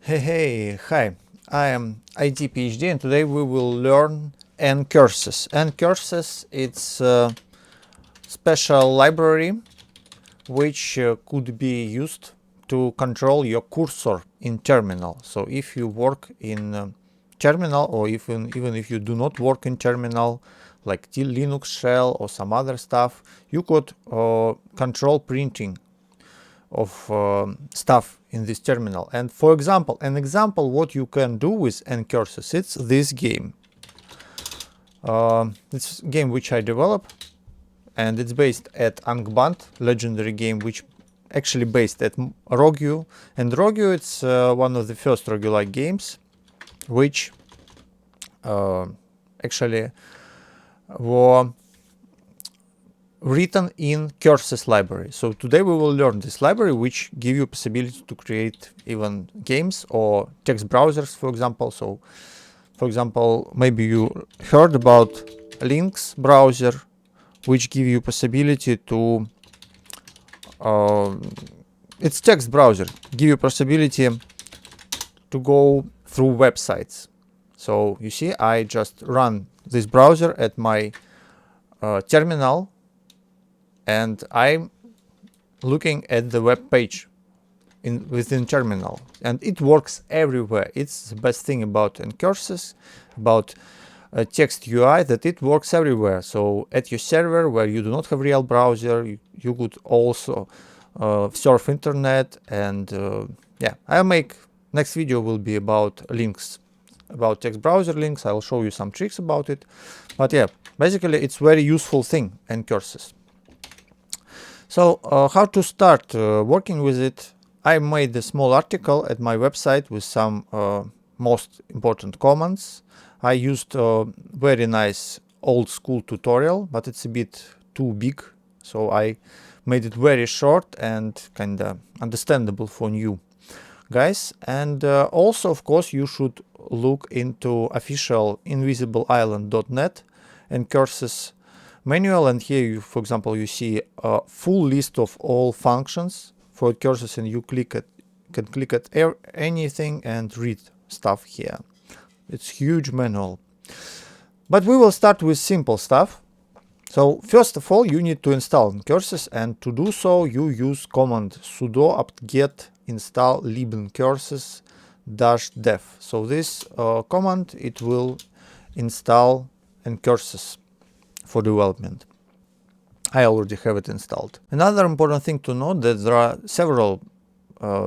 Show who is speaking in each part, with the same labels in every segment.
Speaker 1: Hi, I am IT PhD and today we will learn NCurses. NCurses, it's a special library which could be used to control your cursor in terminal. So if you work in terminal, or even if you do not work in terminal, like Linux shell or some other stuff, you could control printing of stuff in this terminal. And for example, what you can do with NCurses, it's this game. It's a game which I developed, and it's based at Angband, legendary game, which actually based at Rogue. And Rogue, it's one of the first roguelike games, which actually were written in Curses library. So today we will learn this library, which give you possibility to create even games or text browsers, for example. So for example, maybe you heard about Lynx browser, which give you possibility to it's text browser, give you possibility to go through websites. So you see, I just run this browser at my terminal, and I'm looking at the web page within terminal, and it works everywhere. It's the best thing about NCurses, about text UI, that it works everywhere. So at your server where you do not have real browser, you could also surf internet. And yeah, I'll make next video will be about links, about text browser links. I'll show you some tricks about it. But yeah, basically it's very useful thing, NCurses. So how to start working with it? I made a small article at my website with some most important commands. I used a very nice old school tutorial, but it's a bit too big, so I made it very short and kinda understandable for new guys. And also, of course, you should look into official invisibleisland.net NCurses manual, and here you, for example, you see a full list of all functions for NCurses, and you can click at anything and read stuff here. It's huge manual. But we will start with simple stuff. So first of all, you need to install NCurses, and to do so you use command sudo apt-get install libncurses -dev. So this command, it will install NCurses for development. I already have it installed. Another important thing to note that there are several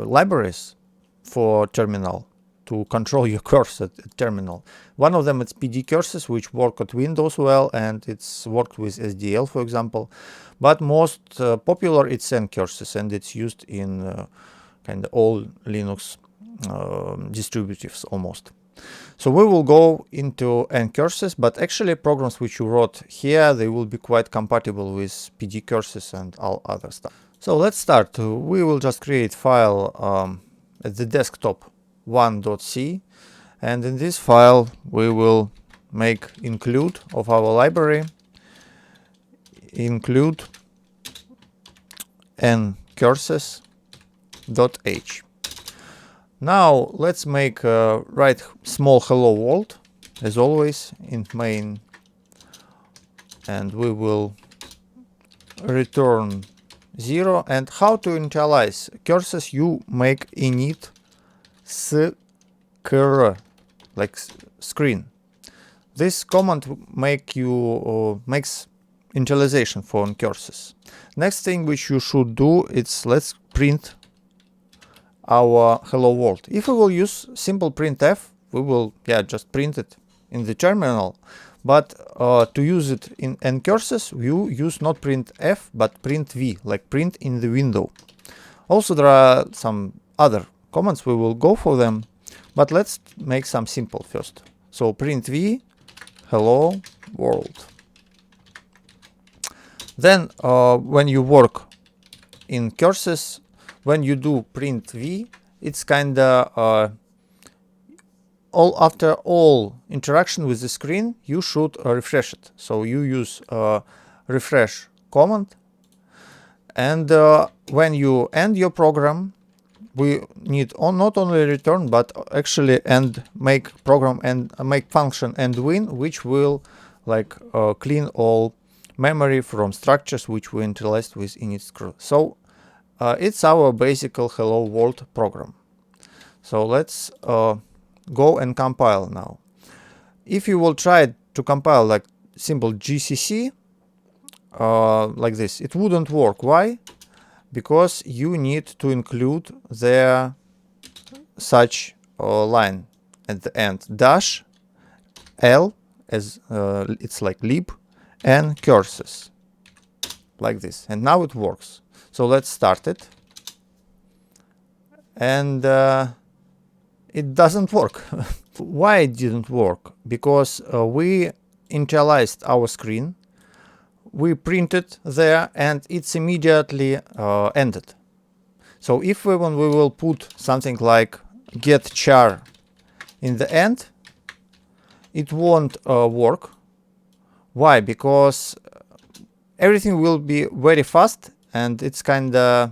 Speaker 1: libraries for terminal to control your cursor at terminal. One of them is pdcurses, which work at Windows well, and it's worked with SDL, for example. But most popular it's NCurses, and it's used in kind of all Linux distributives almost. So we will go into NCurses, but actually programs which you wrote here, they will be quite compatible with pdcurses and all other stuff. So let's start. We will just create file at the desktop 1.c, and in this file we will make include of our library, include NCurses.h. Now let's make write small hello world as always in main, and we will return 0. And how to initialize curses? You make init scr, like screen. This command makes initialization for NCurses. Next thing which you should do is let's print our hello world. If we will use simple printf, we will just print it in the terminal. But to use it in NCurses, you use not printf but print v, like print in the window. Also there are some other commands, we will go for them, but let's make some simple first. So print v hello world. Then when you work in curses, when you do print v, it's kinda after all interaction with the screen, you should refresh it. So you use refresh command, and when you end your program, we need not only return but actually and make program and make function and win, which will like clean all memory from structures which we initialized with init. So it's our basic hello world program. So let's go and compile now. If you will try to compile like simple GCC like this, it wouldn't work. Why? Because you need to include the such line at the end, dash L as it's like lib and curses like this, and now it works. So let's start it, and it doesn't work. Why it didn't work? Because we initialized our screen, we printed there, and it's immediately ended. So if when we will put something like get char in the end, it won't work. Why? Because everything will be very fast, and it's kinda,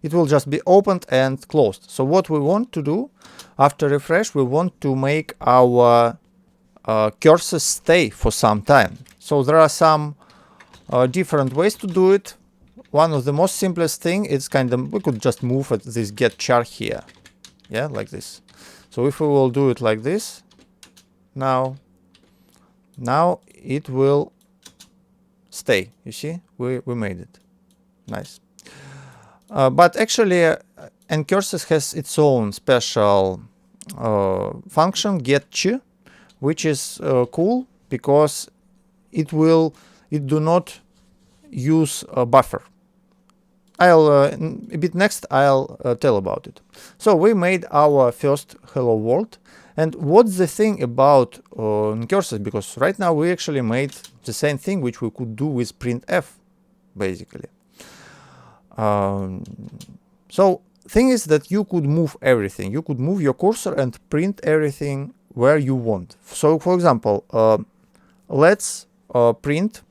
Speaker 1: it will just be opened and closed. So what we want to do after refresh, we want to make our cursors stay for some time. So there are some different ways to do it. One of the most simplest thing is kind of, we could just move at this get char here, yeah, like this. So if we will do it like this, now it will stay. You see, we made it nice. But actually NCurses has its own special function get ch, which is cool because it do not use a buffer. I'll a bit next I'll tell about it. So we made our first hello world, and what's the thing about NCurses, because right now we actually made the same thing which we could do with printf basically. So thing is that you could move everything. You could move your cursor and print everything where you want. So for example, let's print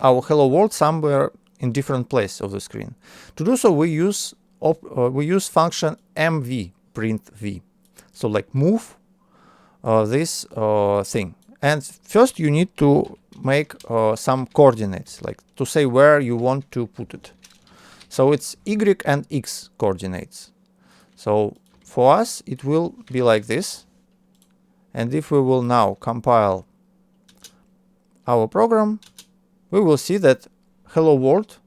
Speaker 1: our hello world somewhere in different place of the screen. To do so, we use function mv print v. So like move this thing. And first you need to make some coordinates, like to say where you want to put it. So it's y and x coordinates. So for us it will be like this. And if we will now compile our program, we will see that hello world,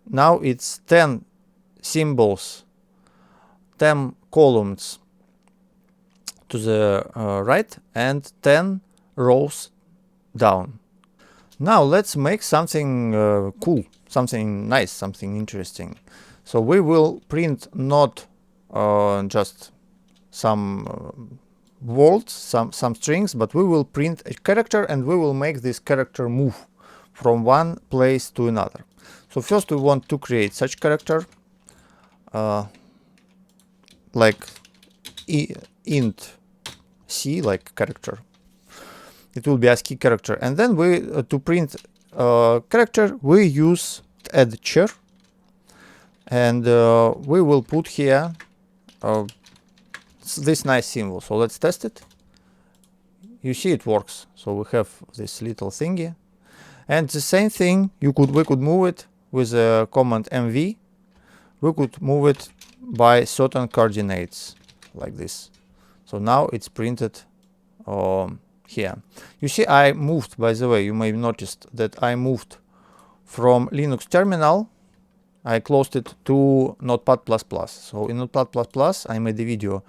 Speaker 1: now it's 10 symbols, 10 columns to the right and 10 rows down. Now let's make something cool, something nice, something interesting. So we will print not just some words, some strings, but we will print a character, and we will make this character move from one place to another. So first we want to create such character like int c, like character. It will be ASCII character, and then we to print character we use add char, and we will put here this nice symbol. So let's test it. You see it works. So we have this little thingy, and the same thing we could move it with a command mv. We could move it by certain coordinates like this. So now it's printed here. You see I moved, by the way, you may have noticed that I moved from Linux terminal, I closed it to Notepad++. So in Notepad++ I made a video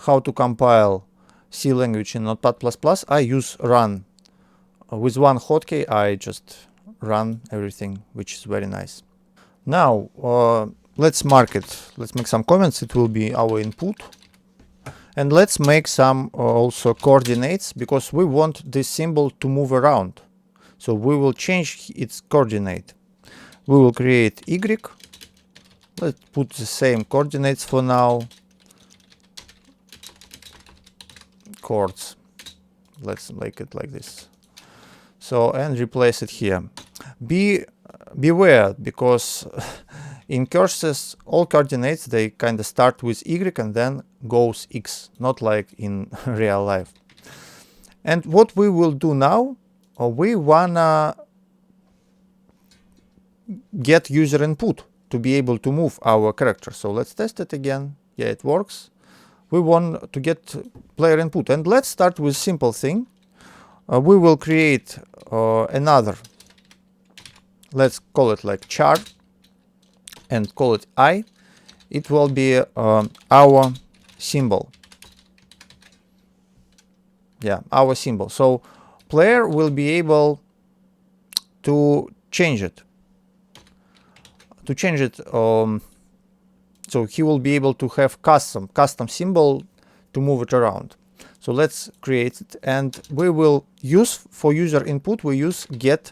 Speaker 1: how to compile C language in Notepad++. I use run. With one hotkey I just run everything, which is very nice. Now let's mark it. Let's make some comments. It will be our input. And let's make some also coordinates, because we want this symbol to move around. So we will change its coordinate. We will create Y. Let's put the same coordinates for now. Chords. Let's make it like this. So, and replace it here. Beware, because In curses, all coordinates, they kind of start with y and then goes x, not like in real life. And what we will do now, we wanna get user input to be able to move our character. So let's test it again. Yeah, it works. We want to get player input, and let's start with simple thing. We will create another, let's call it like char, and call it I. It will be our symbol. Yeah, our symbol. So player will be able to change it. So he will be able to have custom symbol to move it around. So let's create it, and we will use for user input, we use get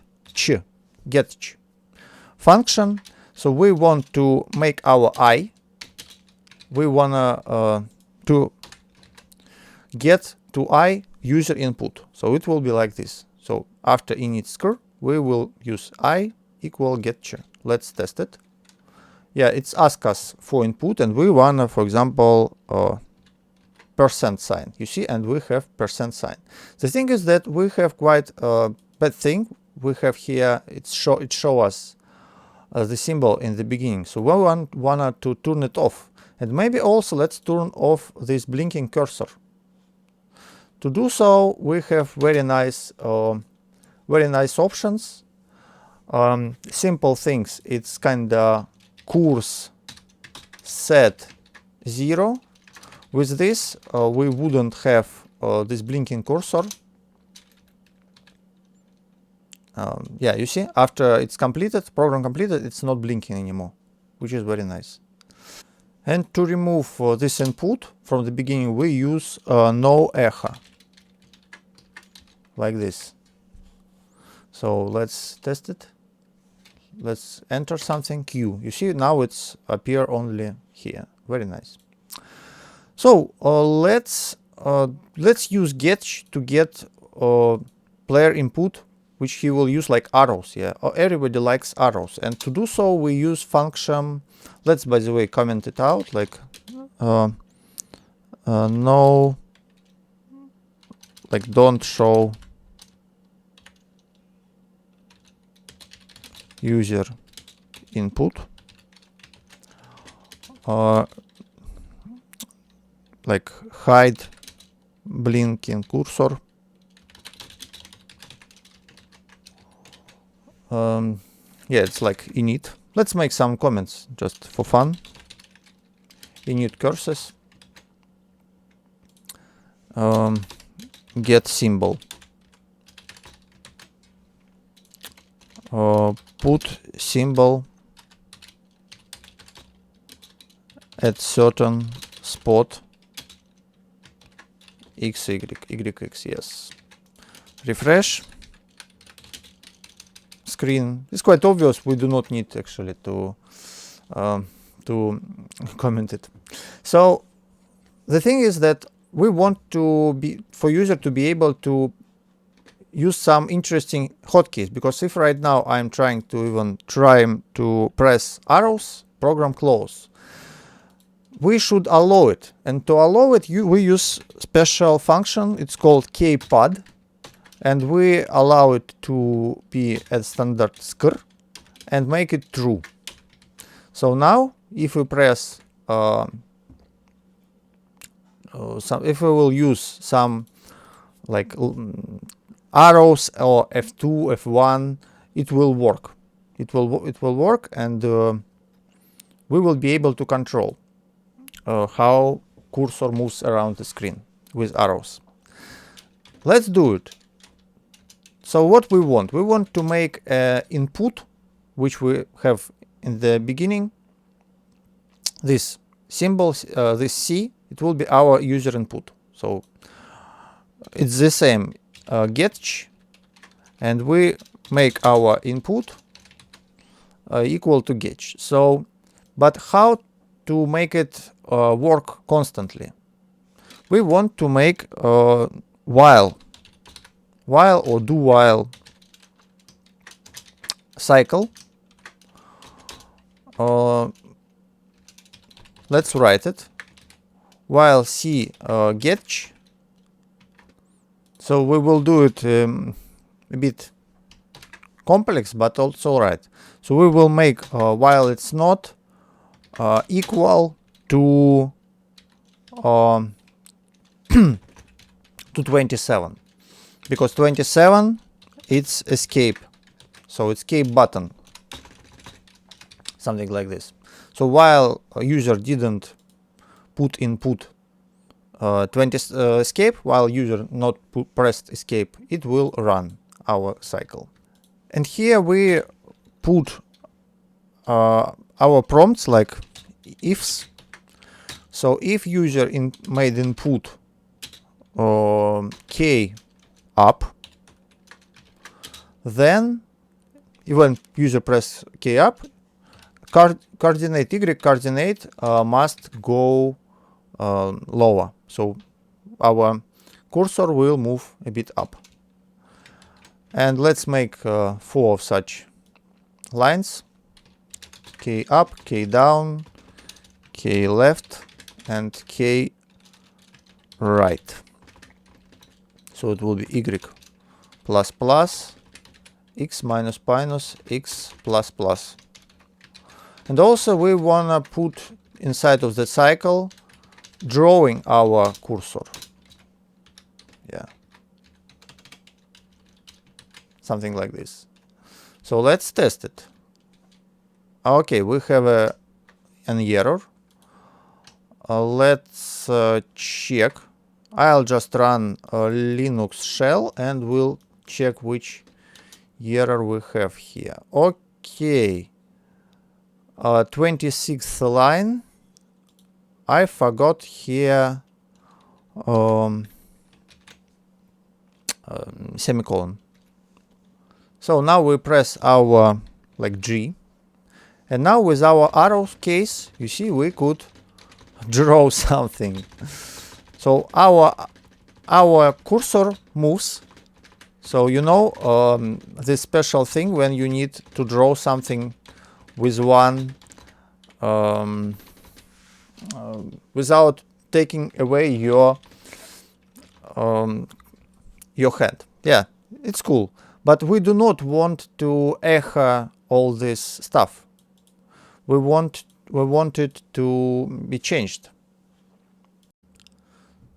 Speaker 1: function. So we want to make our I. We wanna to get to I user input. So it will be like this. So after init_, we will use I equal get. Let's test it. Yeah, it's asked us for input, and we wanna, for example, percent sign. You see, and we have percent sign. The thing is that we have quite a bad thing. We have here, it show us the symbol in the beginning. So we wanna to turn it off. And maybe also let's turn off this blinking cursor. To do so, we have very nice options. Simple things. It's kinda course set 0. With this, we wouldn't have this blinking cursor. Yeah, you see, after it's completed, program completed, it's not blinking anymore, which is very nice. And to remove this input from the beginning, we use no echo, like this. So let's test it. Let's enter something Q. You see, now it's appear only here. Very nice. So let's use get to get player input, which he will use like arrows. Yeah, everybody likes arrows, and to do so we use function. Let's, by the way, comment it out like no, like don't show user input, like hide blinking cursor. Yeah, it's like init. Let's make some comments just for fun. NCurses, get symbol, put symbol at certain spot x, y, x. Yes. Refresh screen. It's quite obvious. We do not need actually to comment it. So the thing is that we want to be for user to be able to use some interesting hotkeys, because if right now I'm trying to press arrows, program close. We should allow it, and to allow it we use special function. It's called kpad, and we allow it to be at standard skr and make it true. So now if we press if we will use some like arrows or F2, F1, it will work. It will work, and we will be able to control how cursor moves around the screen with arrows. Let's do it. So what we want to make input, which we have in the beginning. This symbol, this C, it will be our user input. So it's the same get, and we make our input equal to get. So, but how to make it work constantly? We want to make while or do while cycle let's write it. While C getch. So we will do it a bit complex, but also right. So we will make while it's not equal to to 27, because 27 it's escape, so escape button, something like this. So while a user didn't put input 20 escape, while user not pressed escape, it will run our cycle. And here we put our prompts like ifs. So if user made input k up, then when user press k up, coordinate y coordinate must go lower. So our cursor will move a bit up. And let's make 4 of such lines: k up, k down, k left, and k right. So it will be y plus plus, x minus minus, x plus plus. And also we wanna put inside of the cycle drawing our cursor. Yeah. Something like this. So let's test it. Okay, we have an error. Let's check. I'll just run a Linux shell and we'll check which error we have here. Okay. 26th line. I forgot here semicolon. So now we press our like G, and now with our arrow case, you see we could draw something. So our cursor moves. So you know this special thing when you need to draw something with one without taking away your hand. Yeah, it's cool. But we do not want to echo all this stuff. We want it to be changed.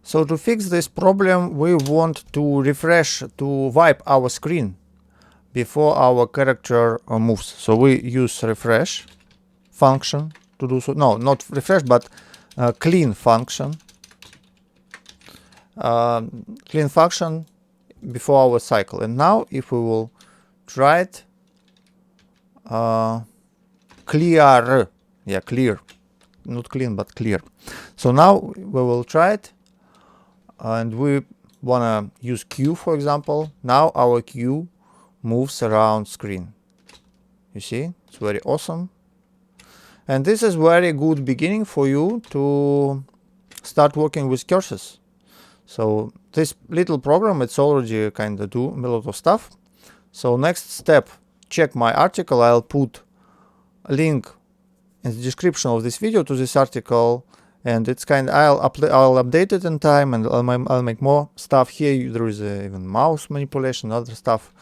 Speaker 1: So to fix this problem, we want to refresh, to wipe our screen before our character moves. So we use refresh function to do so. No, not refresh, but clean function. Clean function before our cycle. And now if we will try it, clear, yeah, clear, not clean but clear. So now we will try it, and we wanna use Q, for example. Now our Q moves around screen. You see, it's very awesome. And this is very good beginning for you to start working with curses. So this little program, it's already kind of do a lot of stuff. So next step, check my article. I'll put a link in the description of this video to this article, and it's kind of, I'll update it in time, and I'll make more stuff here. There is even mouse manipulation, other stuff,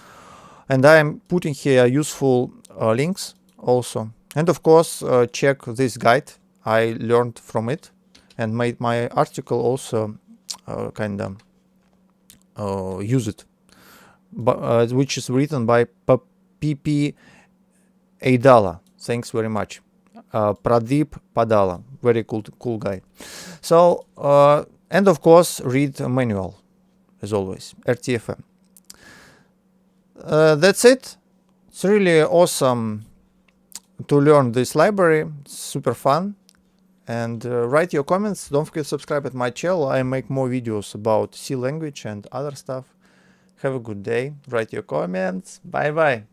Speaker 1: and I'm putting here useful links also. And of course, check this guide. I learned from it and made my article also kind of use it, but which is written by PP Adala. Thanks very much. Pradeep Padala, very cool guy. So and of course read a manual as always, RTFM. That's it. It's really awesome to learn this library. It's super fun. And write your comments. Don't forget to subscribe at my channel. I make more videos about C language and other stuff. Have a good day. Write your comments. Bye bye.